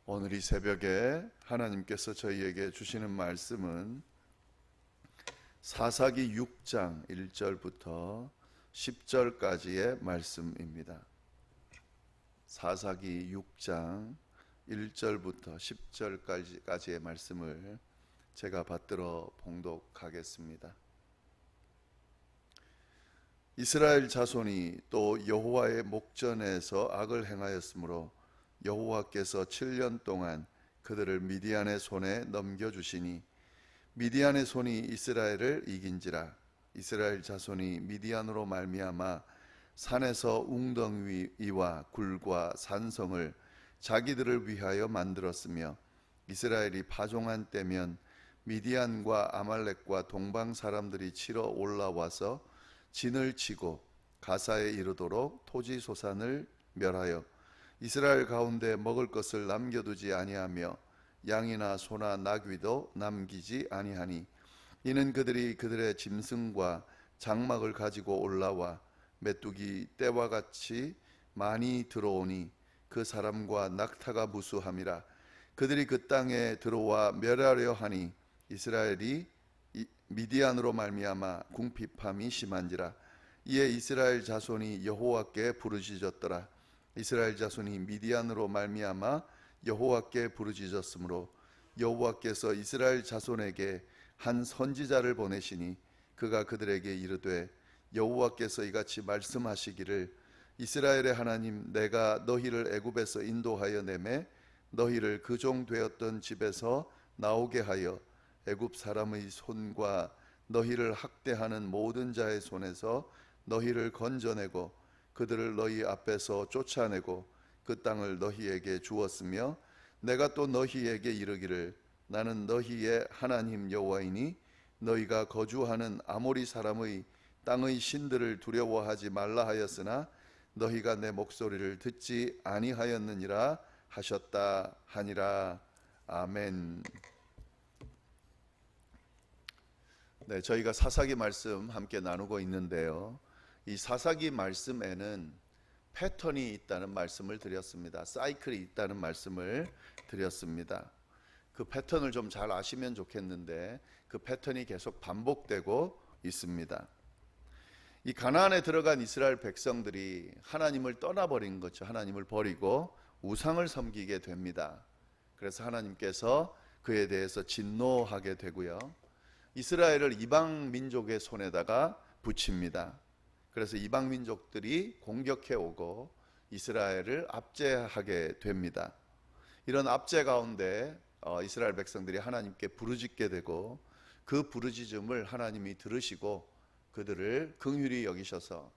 오늘 이 새벽에 하나님께서 저희에게 주시는 말씀은 사사기 6장 1절부터 10절까지의 말씀입니다. 사사기 6장 1절부터 10절까지의 말씀을 제가 받들어 봉독하겠습니다. 이스라엘 자손이 또 여호와의 목전에서 악을 행하였으므로 여호와께서 7년 동안 그들을 미디안의 손에 넘겨주시니 미디안의 손이 이스라엘을 이긴지라. 이스라엘 자손이 미디안으로 말미암아 산에서 웅덩이와 굴과 산성을 자기들을 위하여 만들었으며 이스라엘이 파종한 때면 미디안과 아말렉과 동방 사람들이 치러 올라와서 진을 치고 가사에 이르도록 토지 소산을 멸하여 이스라엘 가운데 먹을 것을 남겨두지 아니하며 양이나 소나 나귀도 남기지 아니하니 이는 그들이 그들의 짐승과 장막을 가지고 올라와 메뚜기 떼와 같이 많이 들어오니 그 사람과 낙타가 무수함이라. 그들이 그 땅에 들어와 멸하려 하니 이스라엘이 미디안으로 말미암아 궁핍함이 심한지라. 이에 이스라엘 자손이 여호와께 부르짖었더라. 이스라엘 자손이 미디안으로 말미암아 여호와께 부르짖었으므로 여호와께서 이스라엘 자손에게 한 선지자를 보내시니 그가 그들에게 이르되 여호와께서 이같이 말씀하시기를 이스라엘의 하나님 내가 너희를 애굽에서 인도하여 내매 너희를 그 종 되었던 집에서 나오게 하여 애굽 사람의 손과 너희를 학대하는 모든 자의 손에서 너희를 건져내고 그들을 너희 앞에서 쫓아내고 그 땅을 너희에게 주었으며 내가 또 너희에게 이르기를 나는 너희의 하나님 여호와이니 너희가 거주하는 아모리 사람의 땅의 신들을 두려워하지 말라 하였으나 너희가 내 목소리를 듣지 아니하였느니라 하셨다 하니라. 아멘. 네, 저희가 사사기 말씀 함께 나누고 있는데요. 이 사사기 말씀에는 패턴이 있다는 말씀을 드렸습니다. 사이클이 있다는 말씀을 드렸습니다. 그 패턴을 좀 잘 아시면 좋겠는데 그 패턴이 계속 반복되고 있습니다. 이 가나안에 들어간 이스라엘 백성들이 하나님을 떠나버린 거죠. 하나님을 버리고 우상을 섬기게 됩니다. 그래서 하나님께서 그에 대해서 진노하게 되고요. 이스라엘을 이방 민족의 손에다가 붙입니다. 그래서 이방 민족들이 공격해 오고 이스라엘을 압제하게 됩니다. 이런 압제 가운데 이스라엘 백성들이 하나님께 부르짖게 되고 그 부르짖음을 하나님이 들으시고 그들을 긍휼히 여기셔서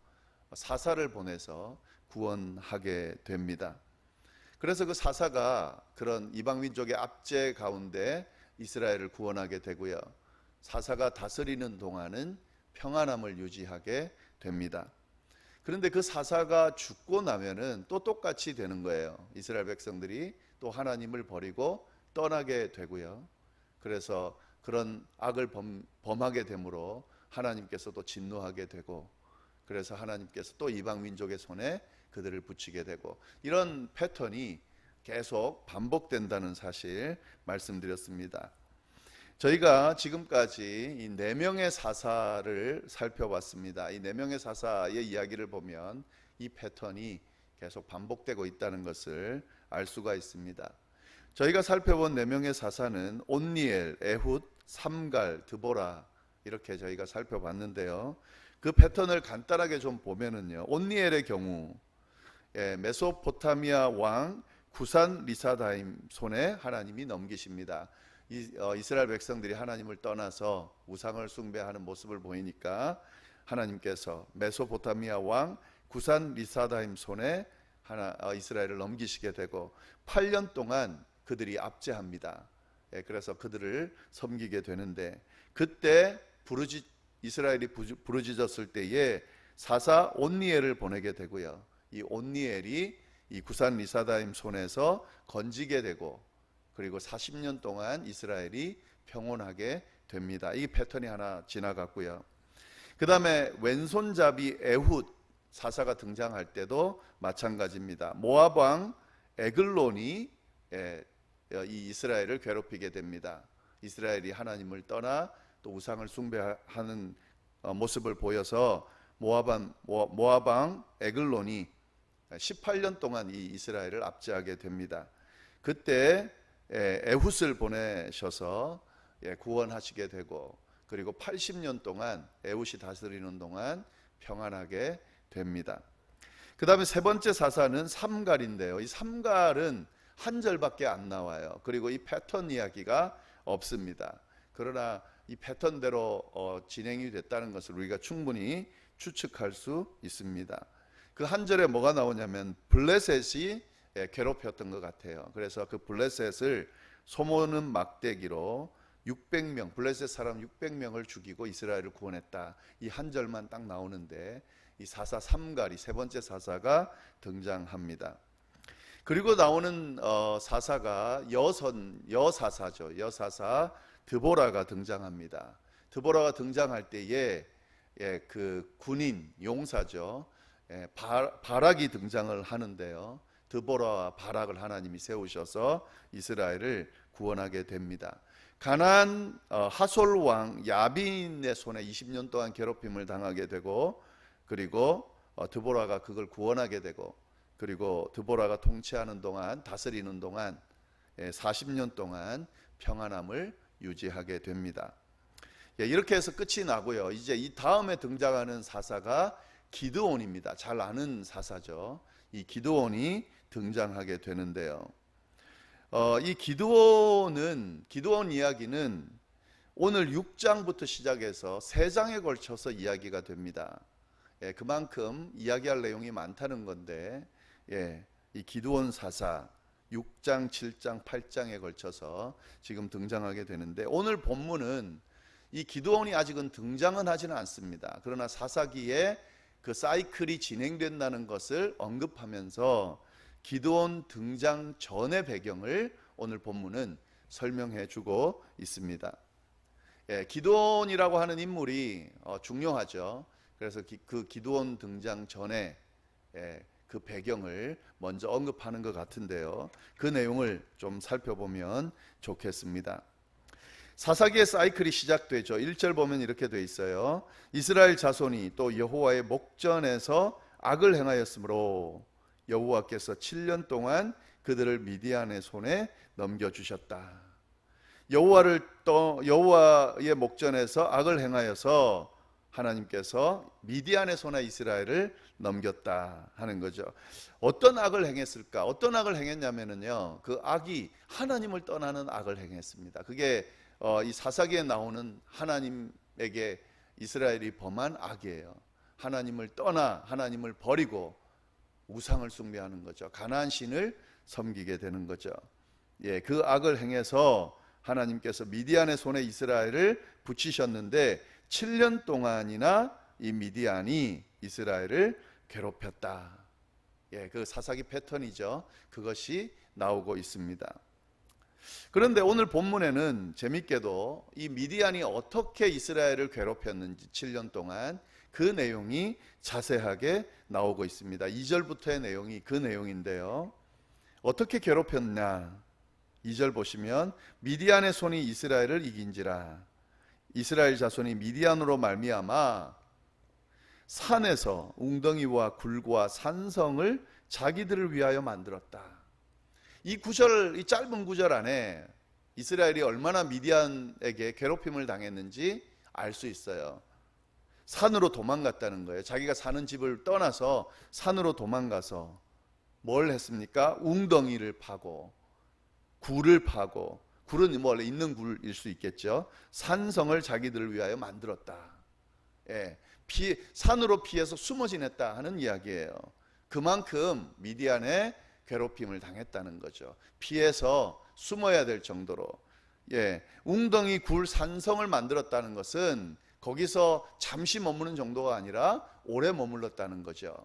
사사를 보내서 구원하게 됩니다. 그래서 그 사사가 그런 이방 민족의 압제 가운데 이스라엘을 구원하게 되고요. 사사가 다스리는 동안은 평안함을 유지하게 됩니다. 그런데 그 사사가 죽고 나면은 또 똑같이 되는 거예요. 이스라엘 백성들이 또 하나님을 버리고 떠나게 되고요. 그래서 그런 악을 범하게 되므로 하나님께서 또 진노하게 되고 그래서 하나님께서 또 이방 민족의 손에 그들을 붙이게 되고 이런 패턴이 계속 반복된다는 사실 말씀드렸습니다. 저희가 지금까지 이 4명의 사사를 살펴봤습니다. 이 4명의 사사의 이야기를 보면 이 패턴이 계속 반복되고 있다는 것을 알 수가 있습니다. 저희가 살펴본 4명의 사사는 온니엘, 에훗, 삼갈, 드보라 이렇게 저희가 살펴봤는데요. 그 패턴을 간단하게 좀 보면은요. 온니엘의 경우 메소포타미아 왕 구산 리사다임 손에 하나님이 넘기십니다. 이스라엘 백성들이 하나님을 떠나서 우상을 숭배하는 모습을 보이니까 하나님께서 메소포타미아 왕 구산 리사다임 손에 이스라엘을 넘기시게 되고 8년 동안 그들이 압제합니다. 그래서 그들을 섬기게 되는데 그때 이스라엘이 부르짖었을 때에 사사 온니엘을 보내게 되고요. 이 온니엘이 이 구산 리사다임 손에서 건지게 되고 그리고 40년 동안 이스라엘이 평온하게 됩니다. 이 패턴이 하나 지나갔고요. 그 다음에 왼손잡이 에훗 사사가 등장할 때도 마찬가지입니다. 모압 왕 에글론이 이 이스라엘을 괴롭히게 됩니다. 이스라엘이 하나님을 떠나 또 우상을 숭배하는 모습을 보여서 모압왕 에글론이 18년 동안 이 이스라엘을 압제하게 됩니다. 그때 에훗을 보내셔서 구원하시게 되고, 그리고 80년 동안 에훗이 다스리는 동안 평안하게 됩니다. 그 다음에 세 번째 사사는 삼갈인데요. 이 삼갈은 한 절밖에 안 나와요. 그리고 이 패턴 이야기가 없습니다. 그러나 이 패턴대로 진행이 됐다는 것을 우리가 충분히 추측할 수 있습니다. 그 한 절에 뭐가 나오냐면 블레셋이 괴롭혔던 것 같아요. 그래서 그 블레셋을 소모는 막대기로 600명, 블레셋 사람 600명을 죽이고 이스라엘을 구원했다. 이 한 절만 딱 나오는데 이 사사 삼갈이 세 번째 사사가 등장합니다. 그리고 나오는 사사가 여사사죠. 여사사 드보라가 등장합니다. 드보라가 등장할 때에 그 군인 용사죠. 바락이 등장을 하는데요. 드보라와 바락을 하나님이 세우셔서 이스라엘을 구원하게 됩니다. 가나안 하솔 왕 야빈의 손에 20년 동안 괴롭힘을 당하게 되고, 그리고 드보라가 그걸 구원하게 되고, 그리고 드보라가 통치하는 동안, 다스리는 동안 40년 동안 평안함을 유지하게 됩니다. 이렇게 해서 끝이 나고요. 이제 이 다음에 등장하는 사사가 기드온입니다. 잘 아는 사사죠. 이 기드온이 등장하게 되는데요. 이 기드온 이야기는 오늘 6장부터 시작해서 3장에 걸쳐서 이야기가 됩니다. 그만큼 이야기할 내용이 많다는 건데, 이 기드온 사사 6장, 7장, 8장에 걸쳐서 지금 등장하게 되는데, 오늘 본문은 이 기드온이 아직은 등장은 하지는 않습니다. 그러나 사사기에 그 사이클이 진행된다는 것을 언급하면서 기드온 등장 전의 배경을 오늘 본문은 설명해 주고 있습니다. 기드온이라고 하는 인물이 중요하죠. 그래서 그 기드온 등장 전에 그 배경을 먼저 언급하는 것 같은데요. 그 내용을 좀 살펴보면 좋겠습니다. 사사기의 사이클이 시작되죠. 1절 보면 이렇게 돼 있어요. 이스라엘 자손이 또 여호와의 목전에서 악을 행하였으므로 여호와께서 7년 동안 그들을 미디안의 손에 넘겨주셨다. 여호와의 목전에서 악을 행하여서 하나님께서 미디안의 손에 이스라엘을 넘겼다 하는 거죠. 어떤 악을 행했을까? 어떤 악을 행했냐면요, 그 악이 하나님을 떠나는 악을 행했습니다. 그게 이 사사기에 나오는 하나님에게 이스라엘이 범한 악이에요. 하나님을 떠나 하나님을 버리고 우상을 숭배하는 거죠. 가나안 신을 섬기게 되는 거죠. 그 악을 행해서 하나님께서 미디안의 손에 이스라엘을 붙이셨는데 7년 동안이나 이 미디안이 이스라엘을 괴롭혔다. 그 사사기 패턴이죠. 그것이 나오고 있습니다. 그런데 오늘 본문에는 재밌게도 이 미디안이 어떻게 이스라엘을 괴롭혔는지 7년 동안 그 내용이 자세하게 나오고 있습니다. 2절부터의 내용이 그 내용인데요. 어떻게 괴롭혔냐? 2절 보시면 미디안의 손이 이스라엘을 이긴지라. 이스라엘 자손이 미디안으로 말미암아 산에서 웅덩이와 굴과 산성을 자기들을 위하여 만들었다. 이 짧은 구절 안에 이스라엘이 얼마나 미디안에게 괴롭힘을 당했는지 알 수 있어요. 산으로 도망갔다는 거예요. 자기가 사는 집을 떠나서 산으로 도망가서 뭘 했습니까? 웅덩이를 파고 굴을 파고, 굴은 원래 있는 굴일 수 있겠죠. 산성을 자기들을 위하여 만들었다. 산으로 피해서 숨어 지냈다 하는 이야기예요. 그만큼 미디안에 괴롭힘을 당했다는 거죠. 피해서 숨어야 될 정도로. 웅덩이, 굴, 산성을 만들었다는 것은 거기서 잠시 머무는 정도가 아니라 오래 머물렀다는 거죠.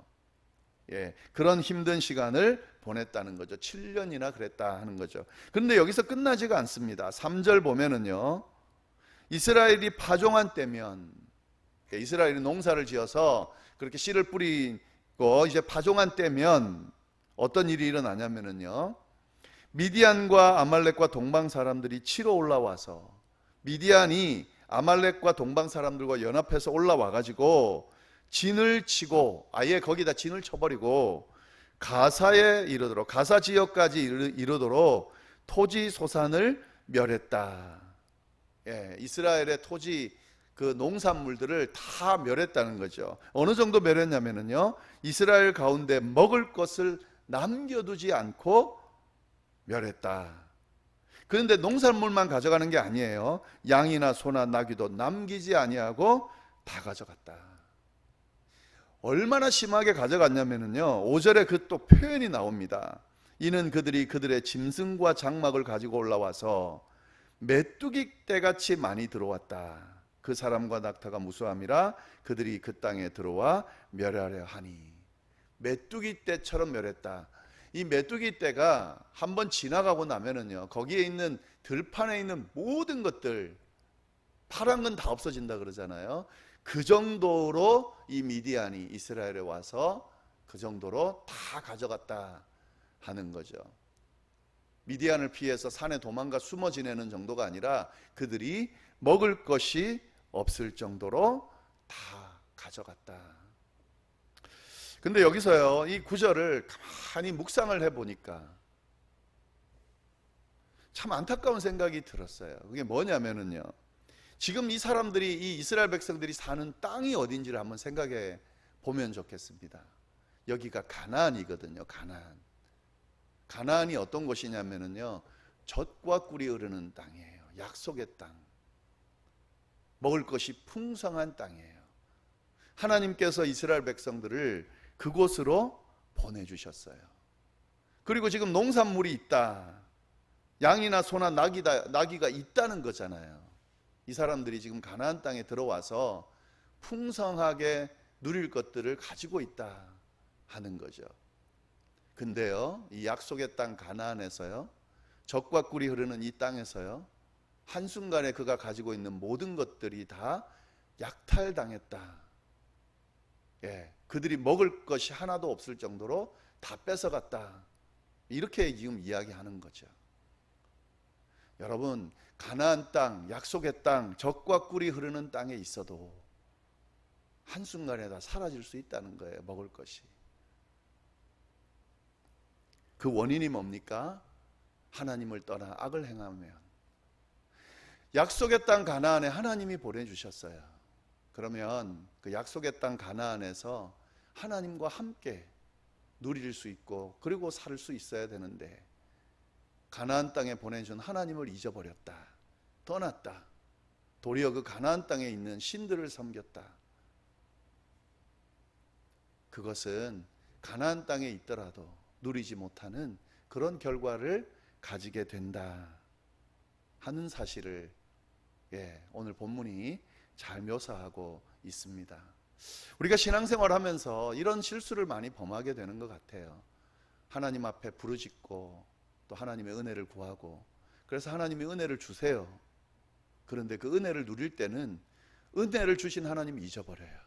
그런 힘든 시간을 보냈다는 거죠. 7년이나 그랬다 하는 거죠. 그런데 여기서 끝나지가 않습니다. 3절 보면은요, 이스라엘이 파종한 때면, 이스라엘이 농사를 지어서 그렇게 씨를 뿌리고 이제 파종한 때면 어떤 일이 일어나냐면은요, 미디안과 아말렉과 동방 사람들이 치러 올라와서 미디안이 아말렉과 동방 사람들과 연합해서 올라와 가지고 진을 치고 아예 거기다 진을 쳐버리고 가사에 이르도록 가사 지역까지 이르도록 토지 소산을 멸했다. 예, 이스라엘의 토지 그 농산물들을 다 멸했다는 거죠. 어느 정도 멸했냐면요, 이스라엘 가운데 먹을 것을 남겨두지 않고 멸했다. 그런데 농산물만 가져가는 게 아니에요. 양이나 소나 나귀도 남기지 아니하고 다 가져갔다. 얼마나 심하게 가져갔냐면요, 5절에 그 또 표현이 나옵니다. 이는 그들이 그들의 짐승과 장막을 가지고 올라와서 메뚜기 떼같이 많이 들어왔다. 그 사람과 낙타가 무수함이라 그들이 그 땅에 들어와 멸하려 하니. 메뚜기 떼처럼 멸했다. 이 메뚜기 떼가 한번 지나가고 나면은요, 거기에 있는 들판에 있는 모든 것들, 파란 건 다 없어진다 그러잖아요. 그 정도로 이 미디안이 이스라엘에 와서 그 정도로 다 가져갔다 하는 거죠. 미디안을 피해서 산에 도망가 숨어 지내는 정도가 아니라 그들이 먹을 것이 없을 정도로 다 가져갔다. 근데 여기서요, 이 구절을 가만히 묵상을 해보니까 참 안타까운 생각이 들었어요. 그게 뭐냐면은요, 지금 이 사람들이, 이 이스라엘 백성들이 사는 땅이 어딘지를 한번 생각해 보면 좋겠습니다. 여기가 가나안이거든요. 가나안이 어떤 곳이냐면은요, 젖과 꿀이 흐르는 땅이에요. 약속의 땅. 먹을 것이 풍성한 땅이에요. 하나님께서 이스라엘 백성들을 그곳으로 보내주셨어요. 그리고 지금 농산물이 있다. 양이나 소나 나귀가 있다는 거잖아요. 이 사람들이 지금 가나안 땅에 들어와서 풍성하게 누릴 것들을 가지고 있다 하는 거죠. 근데요, 이 약속의 땅 가나안에서요, 젖과 꿀이 흐르는 이 땅에서요, 한순간에 그가 가지고 있는 모든 것들이 다 약탈당했다. 예, 그들이 먹을 것이 하나도 없을 정도로 다 뺏어갔다. 이렇게 지금 이야기하는 거죠. 여러분, 가나안 땅, 약속의 땅, 젖과 꿀이 흐르는 땅에 있어도 한순간에 다 사라질 수 있다는 거예요. 먹을 것이. 그 원인이 뭡니까? 하나님을 떠나 악을 행하면. 약속의 땅 가나안에 하나님이 보내주셨어요. 그러면 그 약속의 땅 가나안에서 하나님과 함께 누릴 수 있고 그리고 살 수 있어야 되는데, 가나안 땅에 보내준 하나님을 잊어버렸다. 떠났다. 도리어 그 가나안 땅에 있는 신들을 섬겼다. 그것은 가나안 땅에 있더라도 누리지 못하는 그런 결과를 가지게 된다 하는 사실을 오늘 본문이 잘 묘사하고 있습니다. 우리가 신앙생활 하면서 이런 실수를 많이 범하게 되는 것 같아요. 하나님 앞에 부르짖고 또 하나님의 은혜를 구하고, 그래서 하나님이 은혜를 주세요. 그런데 그 은혜를 누릴 때는 은혜를 주신 하나님을 잊어버려요.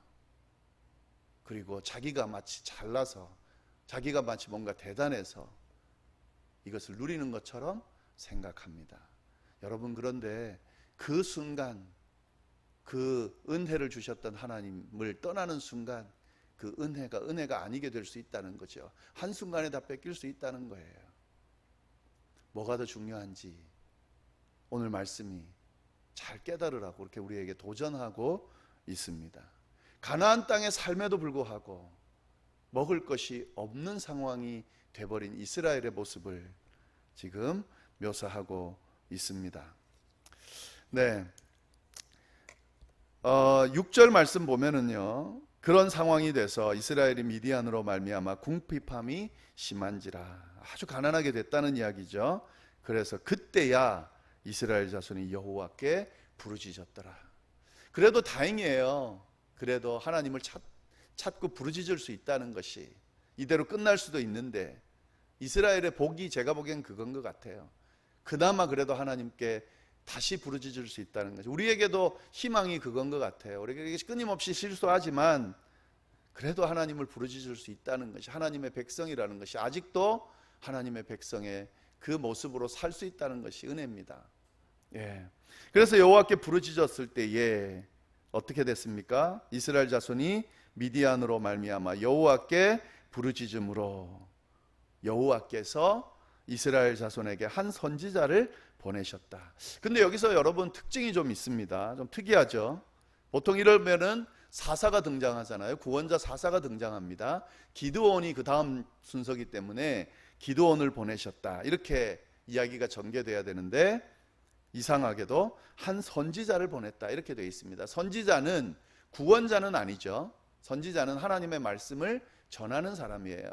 그리고 자기가 마치 잘나서, 자기가 마치 뭔가 대단해서 이것을 누리는 것처럼 생각합니다. 여러분, 그런데 그 순간, 그 은혜를 주셨던 하나님을 떠나는 순간 그 은혜가 아니게 될 수 있다는 거죠. 한순간에 다 뺏길 수 있다는 거예요. 뭐가 더 중요한지 오늘 말씀이 잘 깨달으라고 그렇게 우리에게 도전하고 있습니다. 가나안 땅에 삶에도 불구하고 먹을 것이 없는 상황이 돼버린 이스라엘의 모습을 지금 묘사하고 있습니다. 네, 6절 말씀 보면은요, 그런 상황이 돼서 이스라엘이 미디안으로 말미암아 궁핍함이 심한지라, 아주 가난하게 됐다는 이야기죠. 그래서 그때야 이스라엘 자손이 여호와께 부르짖었더라. 그래도 다행이에요. 그래도 하나님을 찾고 부르짖을 수 있다는 것이. 이대로 끝날 수도 있는데 이스라엘의 복이 제가 보기엔 그건 것 같아요. 그나마 그래도 하나님께 다시 부르짖을 수 있다는 거죠. 우리에게도 희망이 그건 것 같아요. 우리에게 끊임없이 실수하지만 그래도 하나님을 부르짖을 수 있다는 것이, 하나님의 백성이라는 것이 아직도 하나님의 백성의 그 모습으로 살 수 있다는 것이 은혜입니다. 예. 그래서 여호와께 부르짖었을 때에 어떻게 됐습니까? 이스라엘 자손이 미디안으로 말미암아 여호와께 부르짖음으로 여호와께서 이스라엘 자손에게 한 선지자를 보내셨다. 근데 여기서 여러분 특징이 좀 있습니다. 좀 특이하죠. 보통 이러면은 사사가 등장하잖아요. 구원자 사사가 등장합니다. 기드온이 그 다음 순서기 때문에 기드온을 보내셨다, 이렇게 이야기가 전개돼야 되는데 이상하게도 한 선지자를 보냈다, 이렇게 되어 있습니다. 선지자는 구원자는 아니죠. 선지자는 하나님의 말씀을 전하는 사람이에요.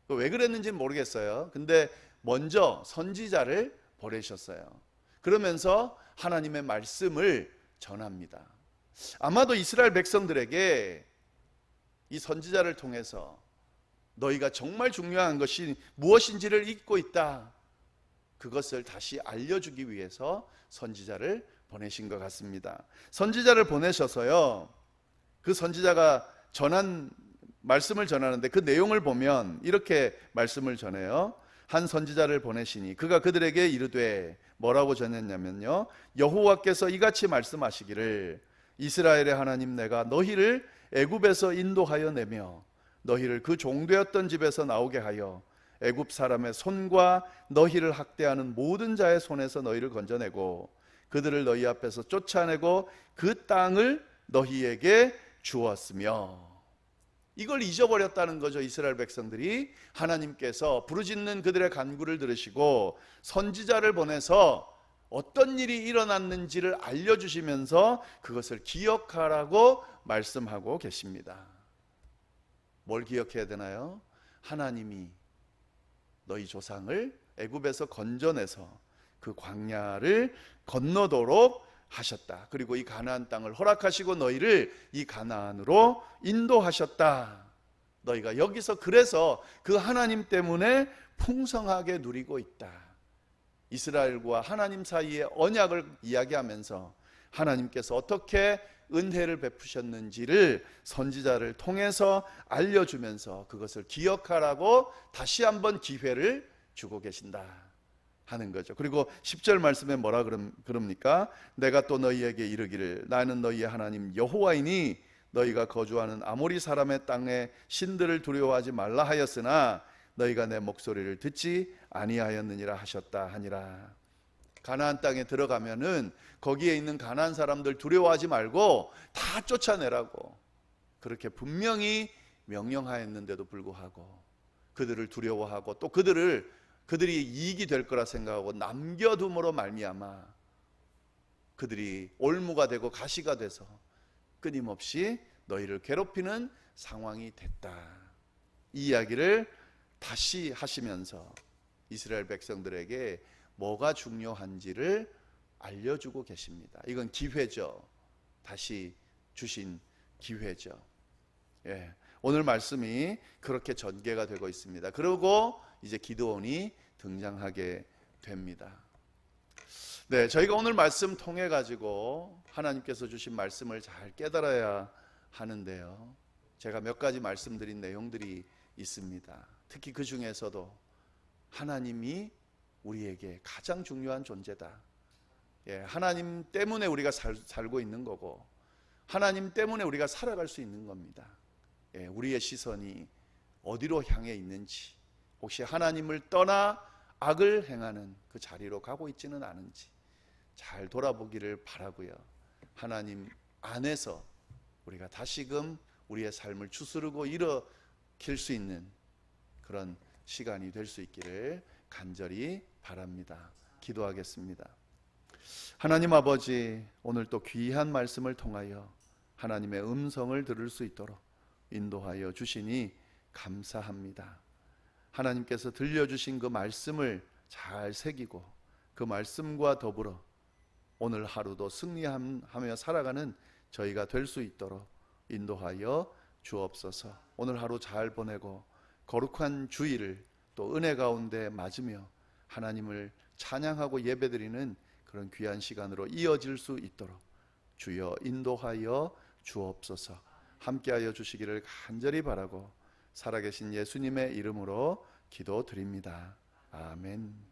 왜 그랬는지는 모르겠어요. 근데 먼저 선지자를 보내셨어요. 그러면서 하나님의 말씀을 전합니다. 아마도 이스라엘 백성들에게 이 선지자를 통해서 너희가 정말 중요한 것이 무엇인지를 잊고 있다, 그것을 다시 알려주기 위해서 선지자를 보내신 것 같습니다. 선지자를 보내셔서요, 그 선지자가 전한 말씀을 전하는데 그 내용을 보면 이렇게 말씀을 전해요. 한 선지자를 보내시니 그가 그들에게 이르되, 뭐라고 전했냐면요, 여호와께서 이같이 말씀하시기를 이스라엘의 하나님 내가 너희를 애굽에서 인도하여 내며 너희를 그 종되었던 집에서 나오게 하여 애굽 사람의 손과 너희를 학대하는 모든 자의 손에서 너희를 건져내고 그들을 너희 앞에서 쫓아내고 그 땅을 너희에게 주었으며. 이걸 잊어버렸다는 거죠. 이스라엘 백성들이 하나님께서 부르짖는 그들의 간구를 들으시고 선지자를 보내서 어떤 일이 일어났는지를 알려주시면서 그것을 기억하라고 말씀하고 계십니다. 뭘 기억해야 되나요? 하나님이 너희 조상을 애굽에서 건져내서 그 광야를 건너도록 하셨다. 그리고 이 가나안 땅을 허락하시고 너희를 이 가나안으로 인도하셨다. 너희가 여기서 그래서 그 하나님 때문에 풍성하게 누리고 있다. 이스라엘과 하나님 사이의 언약을 이야기하면서 하나님께서 어떻게 은혜를 베푸셨는지를 선지자를 통해서 알려주면서 그것을 기억하라고 다시 한번 기회를 주고 계신다 하는 거죠. 그리고 10절 말씀에 뭐라 그럽니까? 내가 또 너희에게 이르기를 나는 너희의 하나님 여호와이니 너희가 거주하는 아모리 사람의 땅에 신들을 두려워하지 말라 하였으나 너희가 내 목소리를 듣지 아니하였느니라 하셨다 하니라. 가나안 땅에 들어가면은 거기에 있는 가나안 사람들 두려워하지 말고 다 쫓아내라고 그렇게 분명히 명령하였는데도 불구하고 그들을 두려워하고 또 그들이 이익이 될 거라 생각하고 남겨둠으로 말미암아 그들이 올무가 되고 가시가 돼서 끊임없이 너희를 괴롭히는 상황이 됐다. 이 이야기를 다시 하시면서 이스라엘 백성들에게 뭐가 중요한지를 알려주고 계십니다. 이건 기회죠. 다시 주신 기회죠. 예, 오늘 말씀이 그렇게 전개가 되고 있습니다. 그리고 이제 기드온이 등장하게 됩니다. 네, 저희가 오늘 말씀 통해 가지고 하나님께서 주신 말씀을 잘 깨달아야 하는데요. 제가 몇 가지 말씀드린 내용들이 있습니다. 특히 그 중에서도 하나님이 우리에게 가장 중요한 존재다. 예, 하나님 때문에 우리가 살고 있는 거고 하나님 때문에 우리가 살아갈 수 있는 겁니다. 예, 우리의 시선이 어디로 향해 있는지, 혹시 하나님을 떠나 악을 행하는 그 자리로 가고 있지는 않은지 잘 돌아보기를 바라고요. 하나님 안에서 우리가 다시금 우리의 삶을 추스르고 일으킬 수 있는 그런 시간이 될 수 있기를 간절히 바랍니다. 기도하겠습니다. 하나님 아버지, 오늘 또 귀한 말씀을 통하여 하나님의 음성을 들을 수 있도록 인도하여 주시니 감사합니다. 하나님께서 들려주신 그 말씀을 잘 새기고 그 말씀과 더불어 오늘 하루도 승리하며 살아가는 저희가 될 수 있도록 인도하여 주옵소서. 오늘 하루 잘 보내고 거룩한 주일을 또 은혜 가운데 맞으며 하나님을 찬양하고 예배드리는 그런 귀한 시간으로 이어질 수 있도록 주여 인도하여 주옵소서. 함께하여 주시기를 간절히 바라고 살아계신 예수님의 이름으로 기도드립니다. 아멘.